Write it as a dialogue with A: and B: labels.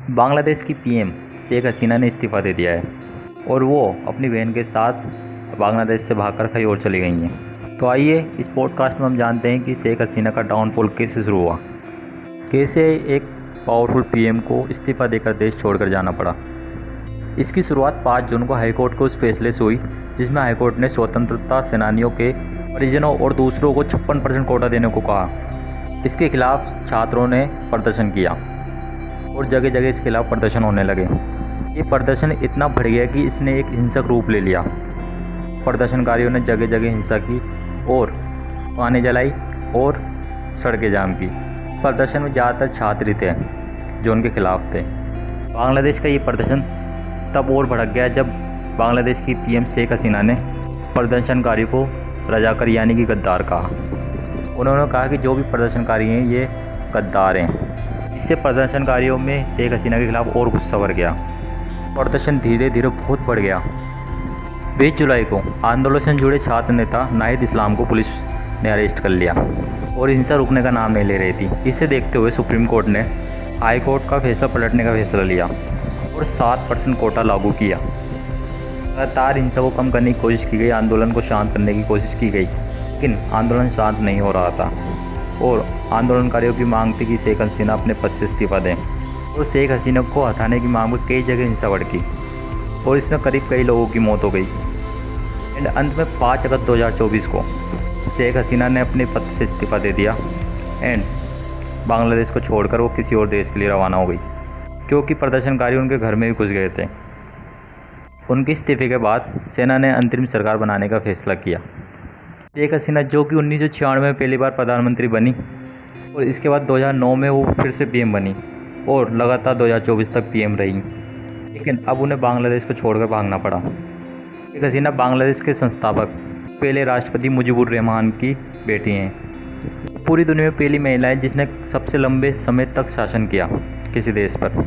A: बांग्लादेश की पीएम शेख हसीना ने इस्तीफ़ा दे दिया है और वो अपनी बहन के साथ बांग्लादेश से भागकर कहीं और चली गई हैं। तो आइए इस पॉडकास्ट में हम जानते हैं कि शेख हसीना का डाउनफॉल कैसे शुरू हुआ, कैसे एक पावरफुल पीएम को इस्तीफ़ा देकर देश छोड़कर जाना पड़ा। इसकी शुरुआत 5 जून को हाईकोर्ट के उस फैसले से हुई जिसमें हाईकोर्ट ने स्वतंत्रता सेनानियों के परिजनों और दूसरों को 56% कोटा देने को कहा। इसके खिलाफ छात्रों ने प्रदर्शन किया और जगह जगह इसके खिलाफ प्रदर्शन होने लगे। ये प्रदर्शन इतना बढ़ गया कि इसने एक हिंसक रूप ले लिया। प्रदर्शनकारियों ने जगह जगह हिंसा की और पानी जलाई और सड़कें जाम की। प्रदर्शन में ज़्यादातर छात्र ही थे जो उनके खिलाफ थे। बांग्लादेश का ये प्रदर्शन तब और भड़क गया जब बांग्लादेश की पीएम शेख हसीना ने प्रदर्शनकारियों को रजाकर यानी कि गद्दार कहा। उन्होंने कहा कि जो भी प्रदर्शनकारी हैं ये गद्दार हैं। इससे प्रदर्शनकारियों में शेख हसीना के खिलाफ और गुस्सा भर गया। प्रदर्शन धीरे धीरे बहुत बढ़ गया। 20 जुलाई को आंदोलन से जुड़े छात्र नेता नाहिद इस्लाम को पुलिस ने अरेस्ट कर लिया और हिंसा रुकने का नाम नहीं ले रही थी। इसे देखते हुए सुप्रीम कोर्ट ने हाई कोर्ट का फैसला पलटने का फैसला लिया और 7% कोटा लागू किया। लगातार हिंसा को कम करने की कोशिश की गई, आंदोलन को शांत करने की कोशिश की गई, लेकिन आंदोलन शांत नहीं हो रहा था और आंदोलनकारियों की मांग थी कि शेख हसीना अपने पद से इस्तीफ़ा दें। और शेख हसीना को हटाने की मांग में कई जगह हिंसा भड़की और इसमें करीब कई लोगों की मौत हो गई। एंड अंत में 5 अगस्त 2024 को शेख हसीना ने अपने पद से इस्तीफ़ा दे दिया एंड बांग्लादेश को छोड़कर वो किसी और देश के लिए रवाना हो गई, क्योंकि प्रदर्शनकारी उनके घर में भी घुस गए थे। उनके इस्तीफे के बाद सेना ने अंतरिम सरकार बनाने का फैसला किया। शेख हसीना जो कि 1996 में पहली बार प्रधानमंत्री बनी और इसके बाद 2009 में वो फिर से पीएम बनी और लगातार 2024 तक पीएम रही, लेकिन अब उन्हें बांग्लादेश को छोड़कर भागना पड़ा। शेख हसीना बांग्लादेश के संस्थापक पहले राष्ट्रपति मुजीबुर रहमान की बेटी हैं। पूरी दुनिया में पहली महिला है जिसने सबसे लंबे समय तक शासन किया किसी देश पर।